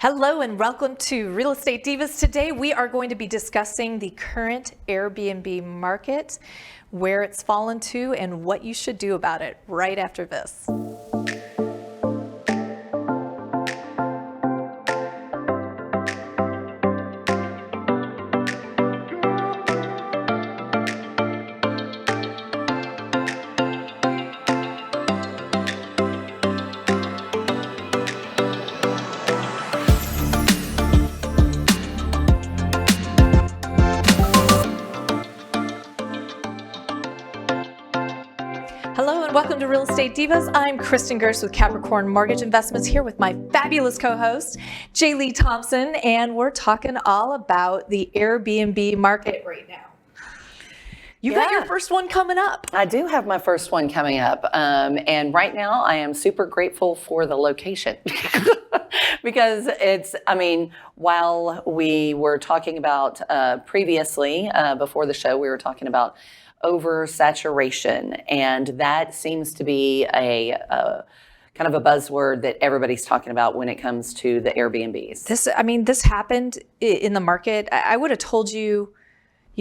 Hello and welcome to Real Estate Divas. Today we are going to be discussing the current Airbnb market, where it's fallen to, and what you should do about it right after this. Hello and welcome to Real Estate Divas. I'm Kristin Gerst with Capricorn Mortgage Investments, here with my fabulous co-host, Jer'Leigh Thompson, and we're talking all about the Airbnb market right now. You got your first one coming up. I do have my first one coming up. And right now I am super grateful for the location because while we were talking about previously, before the show, we were talking about oversaturation, and that seems to be a kind of a buzzword that everybody's talking about when it comes to the Airbnbs. This happened in the market. I would have told you,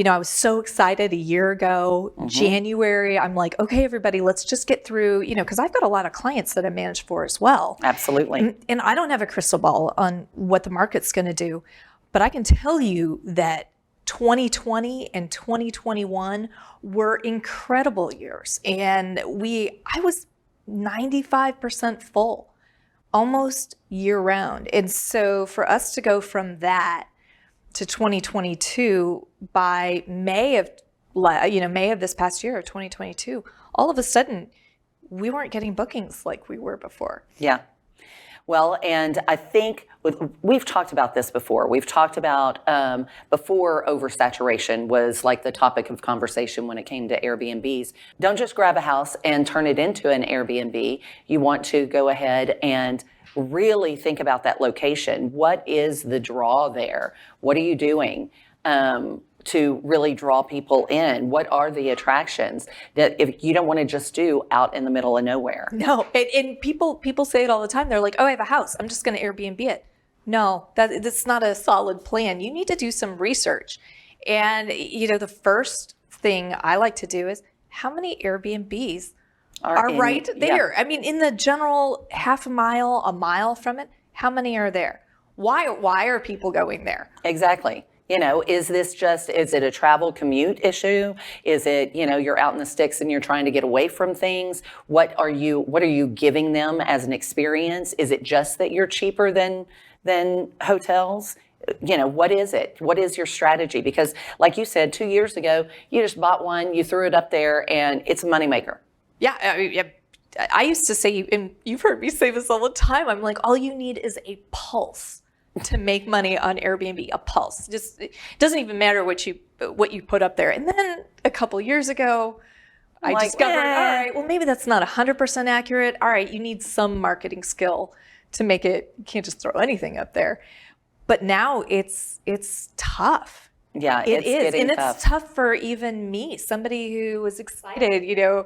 I was so excited a year ago, January. I'm like, okay, everybody, let's just get through, because I've got a lot of clients that I manage for as well. Absolutely. And I don't have a crystal ball on what the market's going to do, but I can tell you that 2020 and 2021 were incredible years. And I was 95% full, almost year round. And so for us to go from that to 2022 by May of this past year, 2022, all of a sudden we weren't getting bookings like we were before. Yeah. Well, and I think we've talked about this before. We've talked about before oversaturation was like the topic of conversation when it came to Airbnbs. Don't just grab a house and turn it into an Airbnb. You want to go ahead and really think about that location. What is the draw there? What are you doing to really draw people in? What are the attractions that if you don't want to just do out in the middle of nowhere? No, and people say it all the time. They're like, oh, I have a house, I'm just going to Airbnb it. No, that's not a solid plan. You need to do some research. And, the first thing I like to do is, how many Airbnbs are right there? Yeah. In the general half a mile from it, how many are there? Why are people going there? Exactly. Is it a travel commute issue? Is it, you're out in the sticks and you're trying to get away from things? What are you giving them as an experience? Is it just that you're cheaper than hotels? What is it? What is your strategy? Because like you said, 2 years ago, you just bought one, you threw it up there, and it's a moneymaker. Yeah. I used to say, and you've heard me say this all the time, I'm like, all you need is a pulse to make money on Airbnb, a pulse. Just, it doesn't even matter what you put up there. And then a couple years ago, I discovered, all right, well, maybe that's not 100% accurate. All right, you need some marketing skill to make it. You can't just throw anything up there. But now it's tough. Yeah, it is, and it's tough for even me, somebody who was excited,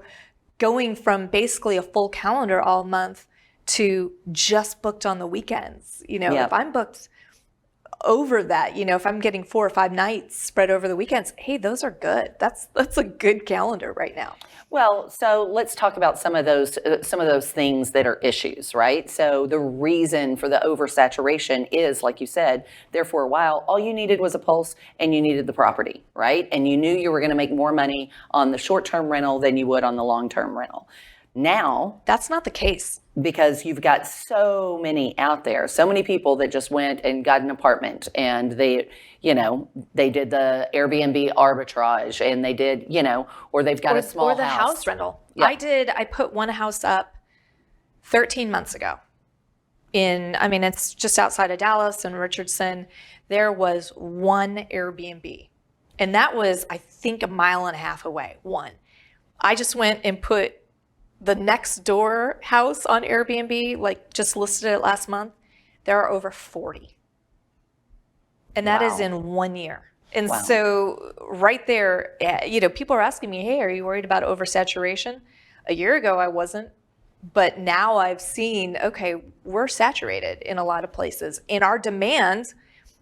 going from basically a full calendar all month to just booked on the weekends. If I'm booked over that, if I'm getting 4 or 5 nights spread over the weekends, hey, those are good. That's a good calendar right now. Well, so let's talk about some of those things that are issues, right? So the reason for the oversaturation is, like you said, there for a while, all you needed was a pulse and you needed the property, right? And you knew you were going to make more money on the short-term rental than you would on the long-term rental. Now, that's not the case, because you've got so many out there, so many people that just went and got an apartment, and they did the Airbnb arbitrage, and they did, or they've got a small house. Or the house rental. Yep. I put one house up 13 months ago it's just outside of Dallas and Richardson. There was one Airbnb, and that was, I think, 1.5 miles away. One. I just went and put the next door house on Airbnb, just listed it last month. There are over 40. And that is in 1 year. And so right there, people are asking me, hey, are you worried about oversaturation? A year ago, I wasn't. But now I've seen, okay, we're saturated in a lot of places. And our demand,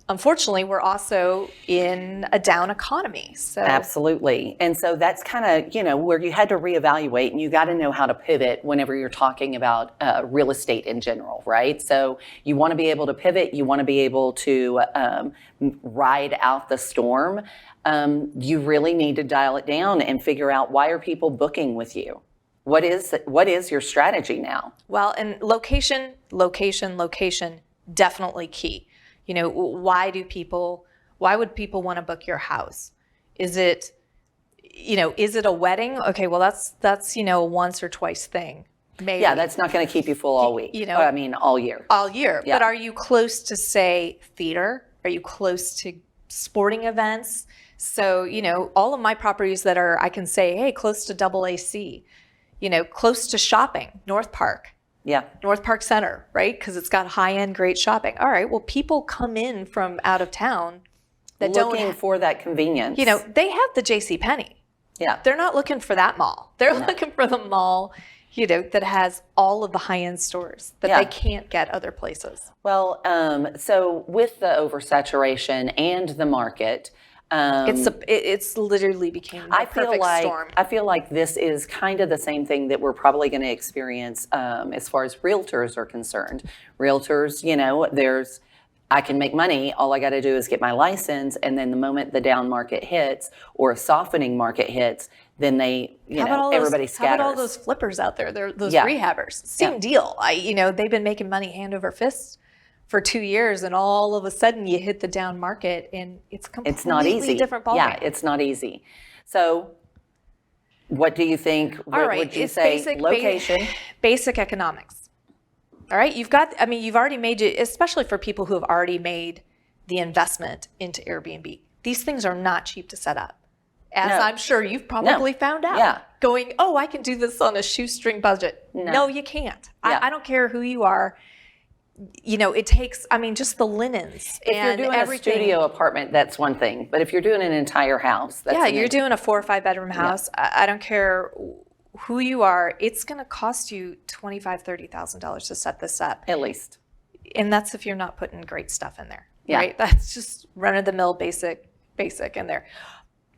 unfortunately, we're also in a down economy. So Absolutely. And so that's kind of, where you had to reevaluate, and you got to know how to pivot whenever you're talking about real estate in general, right? So you want to be able to pivot. You want to be able to ride out the storm. You really need to dial it down and figure out, why are people booking with you? What is your strategy now? well, and location, definitely key. Why would people want to book your house? Is it a wedding? Okay, well, that's a once or twice thing. Maybe. Yeah, that's not going to keep you full all week. All year. All year. Yeah. But are you close to, say, theater? Are you close to sporting events? So, all of my properties that are, I can say, hey, close to double AC, close to shopping, North Park. Yeah. North Park Center, right? Because it's got high-end, great shopping. All right, well, people come in from out of town that looking for that convenience. They have the JCPenney. Yeah. They're not looking for that mall. They're looking for the mall, that has all of the high-end stores that they can't get other places. Well, so with the oversaturation and the market, it's literally became the perfect storm. I feel like this is kind of the same thing that we're probably going to experience as far as realtors are concerned. Realtors, I can make money. All I got to do is get my license, and then the moment the down market hits or a softening market hits, then everybody scatters. How about all those flippers out there? They're those rehabbers. Same deal. They've been making money hand over fist for 2 years, and all of a sudden you hit the down market, and it's completely not easy. Different ballgame. Yeah, it's not easy. So, what do you think? All right, would you say? Location, basic economics. All right, you've already made it, especially for people who have already made the investment into Airbnb. These things are not cheap to set up, as I'm sure you've probably found out. Yeah. Going, I can do this on a shoestring budget. No, you can't. Yeah. I don't care who you are. It takes, just the linens if and you're doing everything. a studio apartment, that's one thing. But if you're doing an entire house, that's you're doing a 4 or 5 bedroom house. I don't care who you are. It's going to cost you $25,000, $30,000 to set this up, at least. And that's if you're not putting great stuff in there, Yeah. right? That's just run-of-the-mill basic in there.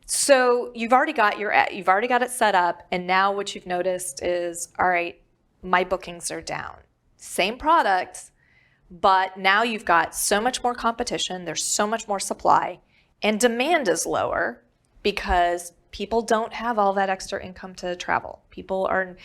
So you've already got it set up, and now what you've noticed is, all right, my bookings are down. Same products. But now you've got so much more competition, there's so much more supply, and demand is lower because people don't have all that extra income to travel. It's more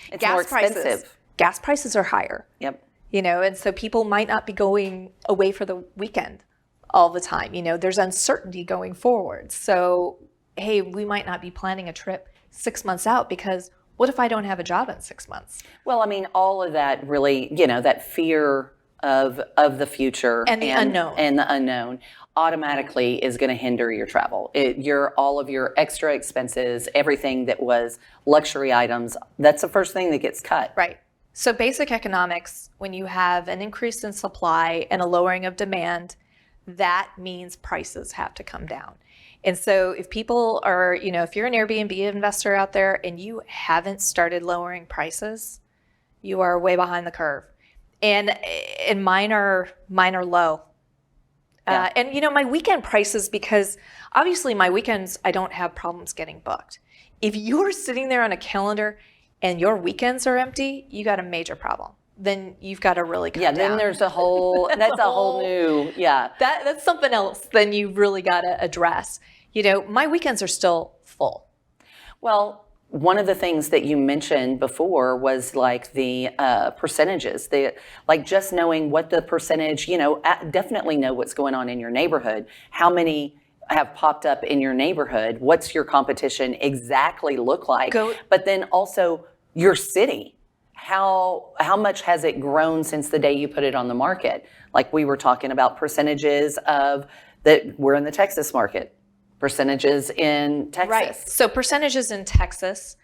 expensive. Gas prices are higher. Yep. And so people might not be going away for the weekend all the time. There's uncertainty going forward. So, hey, we might not be planning a trip 6 months out, because what if I don't have a job in 6 months? Well, all of that really, that fear of the future and the unknown automatically is going to hinder your travel. All of your extra expenses, everything that was luxury items, that's the first thing that gets cut. Right. So basic economics, when you have an increase in supply and a lowering of demand, that means prices have to come down. And so if people are, if you're an Airbnb investor out there and you haven't started lowering prices, you are way behind the curve. And mine are low. Yeah. And my weekend prices, because obviously my weekends, I don't have problems getting booked. If you're sitting there on a calendar and your weekends are empty, you got a major problem. Then you've got to really come down. Then there's that's a whole new, That's something else then you really got to address. My weekends are still full. Well, one of the things that you mentioned before was like the percentages, just knowing what the percentage, definitely know what's going on in your neighborhood. How many have popped up in your neighborhood? What's your competition exactly look like? But then also your city. How much has it grown since the day you put it on the market? Like we were talking about percentages of that we're in the Texas market. Percentages in Texas. Right. So percentages in Texas.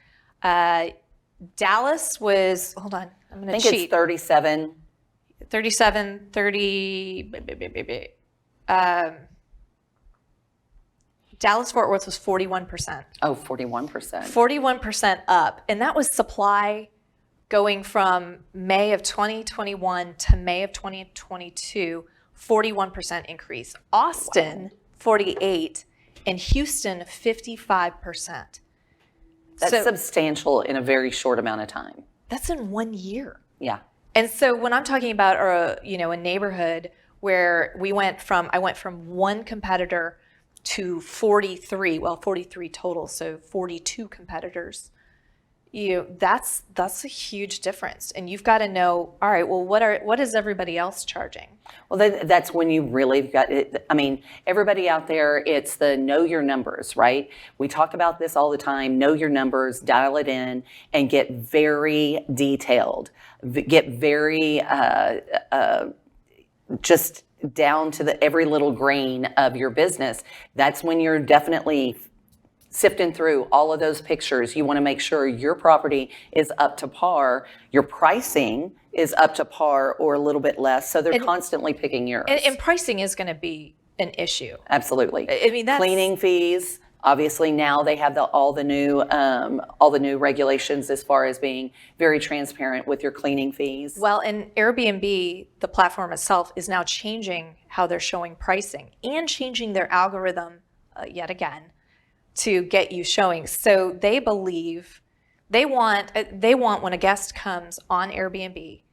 Dallas was, hold on, I'm going to cheat. I think it's 37. 37, 30. Dallas-Fort Worth was 41%. Oh, 41%. 41% up. And that was supply going from May of 2021 to May of 2022, 41% increase. Austin, 48, and Houston, 55%. That's substantial in a very short amount of time. That's in 1 year. Yeah. And so when I'm talking about a neighborhood where I went from one competitor to 43, 43 total, so 42 competitors. That's a huge difference. And you've got to know, all right, well, what is everybody else charging? Well, that's when you really got it. I mean, everybody out there, it's the know your numbers, right? We talk about this all the time. Know your numbers, dial it in, and get very detailed. Get very just down to every little grain of your business. That's when you're definitely sifting through all of those pictures. You want to make sure your property is up to par, your pricing is up to par or a little bit less, so they're constantly picking yours. And pricing is going to be an issue. Absolutely. I mean, that's cleaning fees. Obviously, now they have all the new regulations as far as being very transparent with your cleaning fees. Well, and Airbnb, the platform itself, is now changing how they're showing pricing and changing their algorithm yet again to get you showing. So they believe they want when a guest comes on Airbnb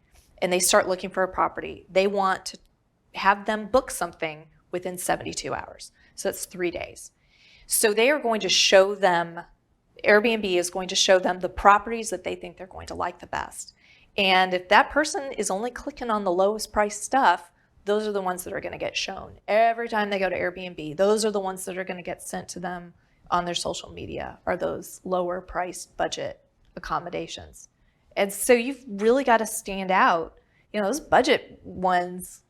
and they start looking for a property, they want to have them book something within 72 hours. So that's 3 days. So they are going to show them, Airbnb is going to show them the properties that they think they're going to like the best. And if that person is only clicking on the lowest price stuff, those are the ones that are going to get shown. Every time they go to Airbnb, those are the ones that are going to get sent to them on their social media, are those lower priced budget accommodations. And so you've really got to stand out. Those budget ones,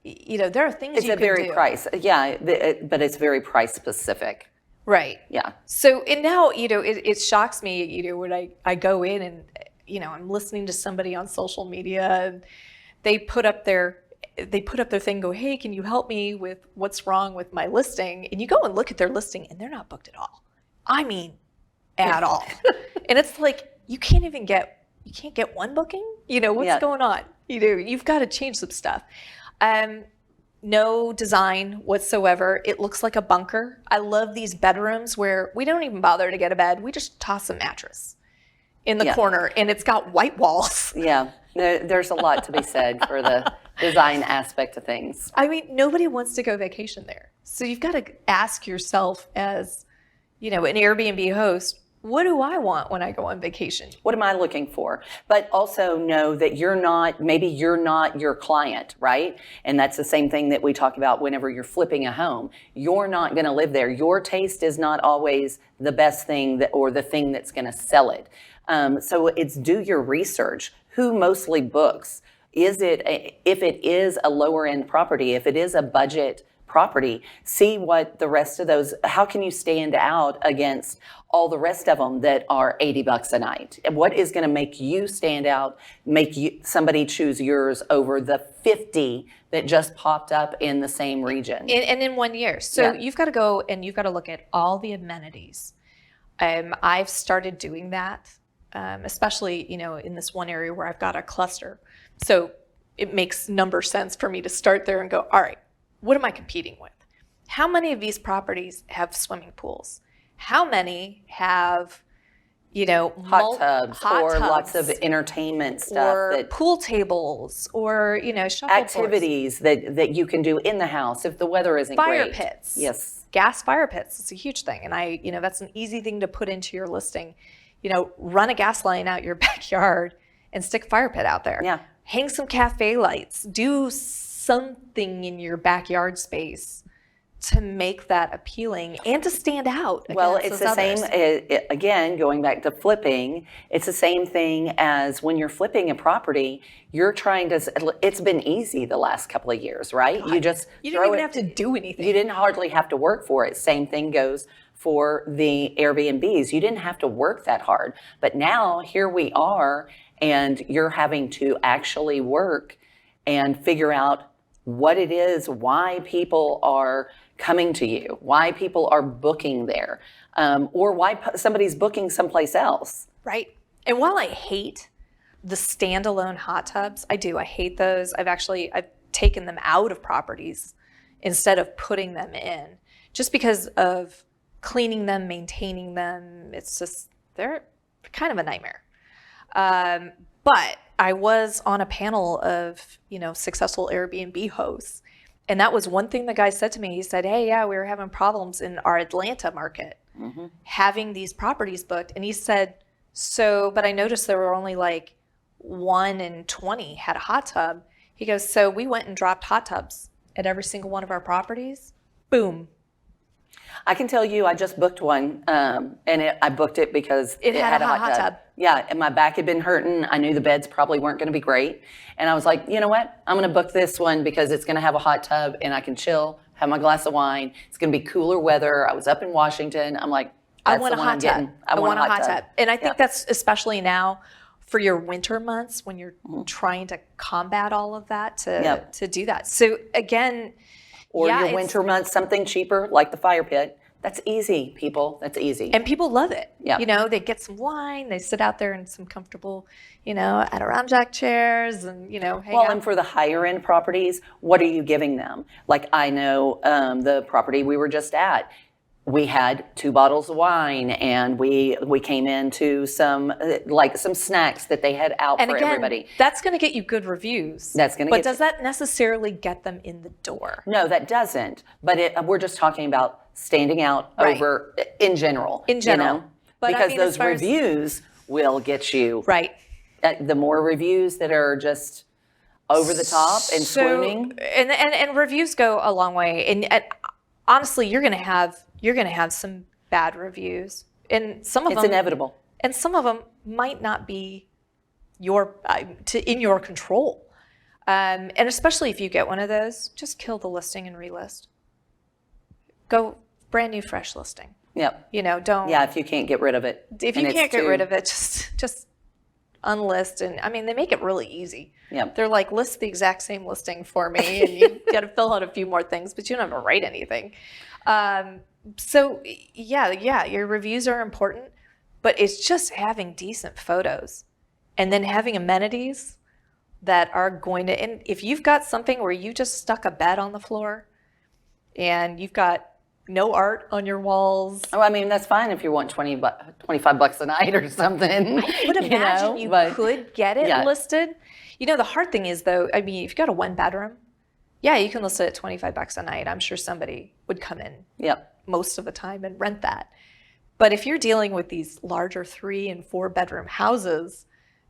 there are things it's you a can very do. price, yeah, but it's very price specific. Right. Yeah. So, and now, it shocks me, when I go in and, I'm listening to somebody on social media and they put up their thing, go, hey, can you help me with what's wrong with my listing? And you go and look at their listing and they're not booked at all. I mean, at all. And it's like, you can't get one booking? What's going on? You've got to change some stuff. No design whatsoever. It looks like a bunker. I love these bedrooms where we don't even bother to get a bed. We just toss a mattress in the corner and it's got white walls. Yeah, there's a lot to be said for the design aspect of things. I mean, nobody wants to go vacation there. So you've got to ask yourself as, an Airbnb host, what do I want when I go on vacation? What am I looking for? But also know that maybe you're not your client, right? And that's the same thing that we talk about whenever you're flipping a home. You're not going to live there. Your taste is not always the best thing or the thing that's going to sell it. So it's do your research. Who mostly books? If it is a lower end property, if it is a budget property, see what the rest of those, how can you stand out against all the rest of them that are $80 a night? And what is going to make you stand out, somebody choose yours over the 50 that just popped up in the same region? And in 1 year. So you've got to go and you've got to look at all the amenities. I've started doing that, especially, in this one area where I've got a cluster. So it makes number sense for me to start there and go, all right, what am I competing with? How many of these properties have swimming pools? How many have, hot tubs, lots of entertainment stuff, or pool tables, or shuffleboards, activities that you can do in the house if the weather isn't fire great. pits, Yes, gas fire pits. It's a huge thing, and that's an easy thing to put into your listing. Run a gas line out your backyard and stick a fire pit out there. Yeah, hang some cafe lights. Do something in your backyard space to make that appealing and to stand out. Well, it's the same, again, going back to flipping, it's the same thing as when you're flipping a property, you're trying to, it's been easy the last couple of years, right? God, you didn't even have to do anything. You didn't hardly have to work for it. Same thing goes for the Airbnbs. You didn't have to work that hard. But now here we are, and you're having to actually work and figure out what it is, why people are coming to you, why people are booking there, or why somebody's booking someplace else. Right. And while I hate the standalone hot tubs, I do. I hate those. I've taken them out of properties instead of putting them in, just because of cleaning them, maintaining them. It's just, they're kind of a nightmare. But I was on a panel of, successful Airbnb hosts. And that was one thing the guy said to me. He said, hey, yeah, we were having problems in our Atlanta market having these properties booked. And he said, but I noticed there were only like 1 in 20 had a hot tub. He goes, so we went and dropped hot tubs at every single one of our properties. Boom. I can tell you, I just booked one, and I booked it because it had a hot tub. Yeah, and my back had been hurting. I knew the beds probably weren't going to be great. And I was like, you know what? I'm going to book this one because it's going to have a hot tub and I can chill, have my glass of wine. It's going to be cooler weather. I was up in Washington. I'm like, I want a hot tub. I want a hot tub. And I think that's especially now for your winter months when you're trying to combat all of that to do that. So again, or your winter months, something cheaper like the fire pit. That's easy, people. That's easy. And people love it. Yeah. They get some wine, they sit out there in some comfortable, Adirondack chairs and, hang out. And for the higher end properties, what are you giving them? Like I know the property we were just at, we had 2 bottles of wine and we came into some snacks that they had out for everybody. That's going to get you good reviews. But does that necessarily get them in the door? No, that doesn't. But we're just talking about standing out over in general. But because those reviews will get you. Right. The more reviews that are just over the top and swooning. And reviews go a long way. And honestly, you're going to have some bad reviews, and some of them, it's inevitable, and some of them might not be in your control. And especially if you get one of those, just kill the listing and relist. Go brand new, fresh listing. Yep. Don't. Yeah, if you can't get rid of it. If you can't get rid of it, just unlist. And they make it really easy. Yep. They're like, list the exact same listing for me, and you got to fill out a few more things, but you don't have to write anything. So your reviews are important, but it's just having decent photos and then having amenities that are going to, and if you've got something where you just stuck a bed on the floor and you've got no art on your walls. Oh, that's fine if you want $25 a night or something. I would imagine you could get it listed. The hard thing is though, if you've got a 1-bedroom, yeah, you can list it at $25 a night. I'm sure somebody would come in most of the time and rent that. But if you're dealing with these larger 3 and 4 bedroom houses,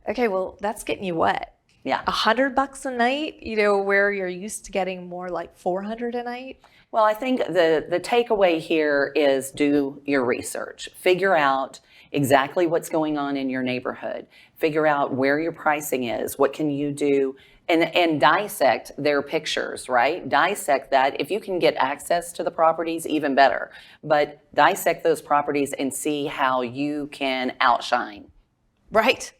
okay, well, that's getting you what? Yeah. $100 a night, where you're used to getting more like $400 a night. Well, I think the takeaway here is do your research. Figure out exactly what's going on in your neighborhood. Figure out where your pricing is. What can you do? And dissect their pictures, right? Dissect that. If you can get access to the properties, even better. But dissect those properties and see how you can outshine. Right.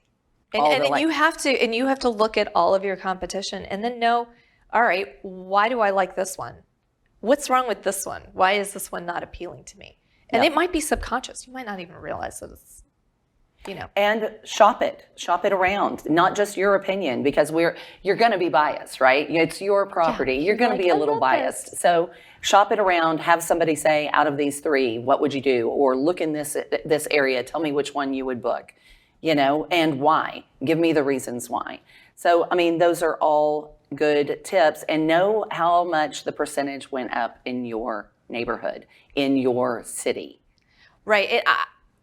And you have to look at all of your competition and then know, all right, why do I like this one? What's wrong with this one? Why is this one not appealing to me? And it might be subconscious. You might not even realize that it's, And shop it around, not just your opinion, because you're going to be biased, right? It's your property. You're going to be a little biased. So shop it around, have somebody say, out of these 3, what would you do? Or look in this area, tell me which one you would book, and why. Give me the reasons why. So, those are all good tips, and know how much the percentage went up in your neighborhood, in your city. Right.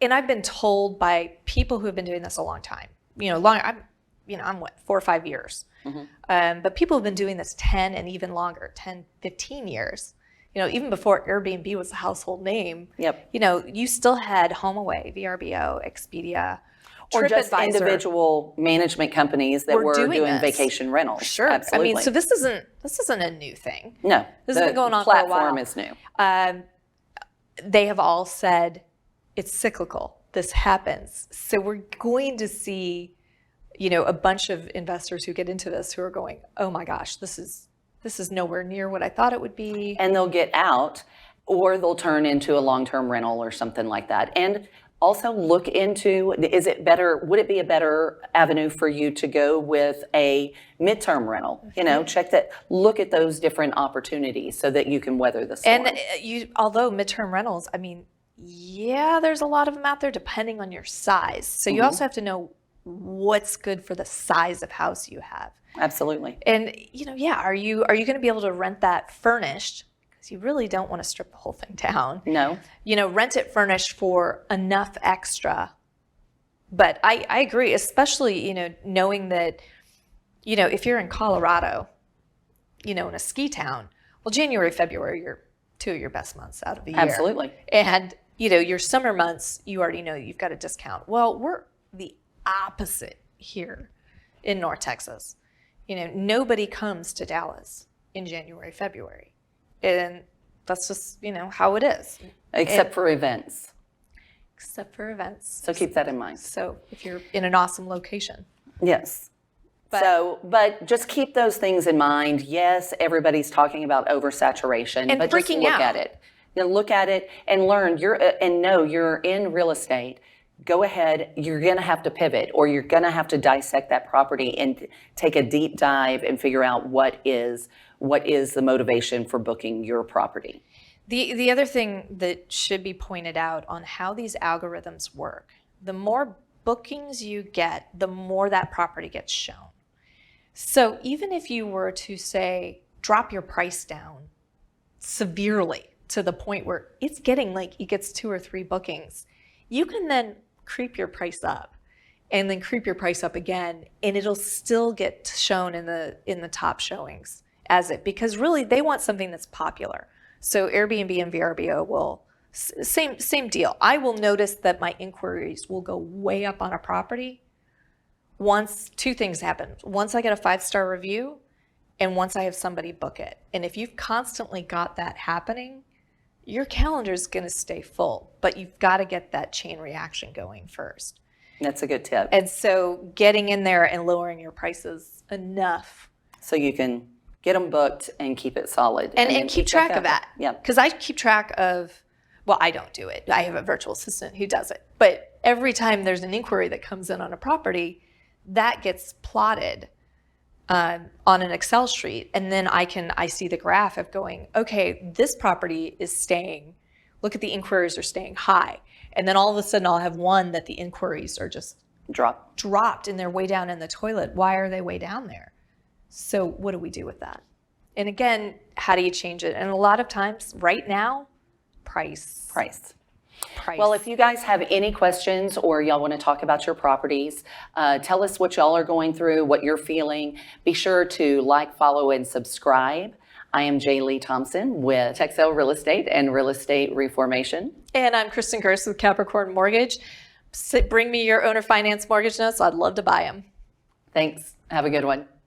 And I've been told by people who have been doing this a long time, I'm what, 4 or 5 years. Mm-hmm. But people have been doing this 10 and even longer, 10, 15 years. Even before Airbnb was a household name, you still had HomeAway, VRBO, Expedia, or just individual management companies that were doing vacation rentals. Sure. Absolutely. So this isn't a new thing. No. This has been going on for a while. The platform is new. They have all said it's cyclical. This happens. So we're going to see, a bunch of investors who get into this who are going, oh my gosh, this is nowhere near what I thought it would be. And they'll get out, or they'll turn into a long-term rental or something like that. And Also look into, would it be a better avenue for you to go with a midterm rental? Look at those different opportunities so that you can weather the storm. And although midterm rentals, I mean, yeah, there's a lot of them out there depending on your size. So you also have to know what's good for the size of house you have. Absolutely. And are you going to be able to rent that furnished? Because you really don't want to strip the whole thing down. No. Rent it furnished for enough extra. But I agree, especially knowing that if you're in Colorado, in a ski town, well, January, February, you're two of your best months out of the year. Absolutely. And your summer months, you already know you've got a discount. Well, we're the opposite here in North Texas. Nobody comes to Dallas in January, February. And that's just, how it is. Except for events. Except for events. So keep that in mind. So if you're in an awesome location. Yes. But just keep those things in mind. Yes, everybody's talking about oversaturation, but just look at it. Look at it and learn. Know you're in real estate. Go ahead. You're going to have to pivot, or you're going to have to dissect that property and take a deep dive and figure out what is the motivation for booking your property. The other thing that should be pointed out on how these algorithms work, the more bookings you get, the more that property gets shown. So even if you were to say, drop your price down severely to the point where it gets 2 or 3 bookings, you can then creep your price up and then creep your price up again, and it'll still get shown in the top showings because really they want something that's popular. So Airbnb and VRBO will, same deal. I will notice that my inquiries will go way up on a property once 2 things happen. Once I get a 5-star review, and once I have somebody book it. And if you've constantly got that happening, your calendar is going to stay full, but you've got to get that chain reaction going first. That's a good tip. And so getting in there and lowering your prices enough. So you can get them booked and keep it solid. And keep track of that. Yeah. Because I keep track of, well, I don't do it. I have a virtual assistant who does it. But every time there's an inquiry that comes in on a property, that gets plotted on an Excel sheet. And then I see the graph of going, okay, this property is staying, look at the inquiries are staying high. And then all of a sudden I'll have one that the inquiries are just dropped and they're way down in the toilet. Why are they way down there? So what do we do with that? And again, how do you change it? And a lot of times right now, price. Well, if you guys have any questions or y'all want to talk about your properties, tell us what y'all are going through, what you're feeling. Be sure to like, follow, and subscribe. I am Jer'Leigh Thompson with Texel Real Estate and Real Estate Reformation. And I'm Kristin Gerst with Capricorn Mortgage. Bring me your owner finance mortgage notes. I'd love to buy them. Thanks. Have a good one.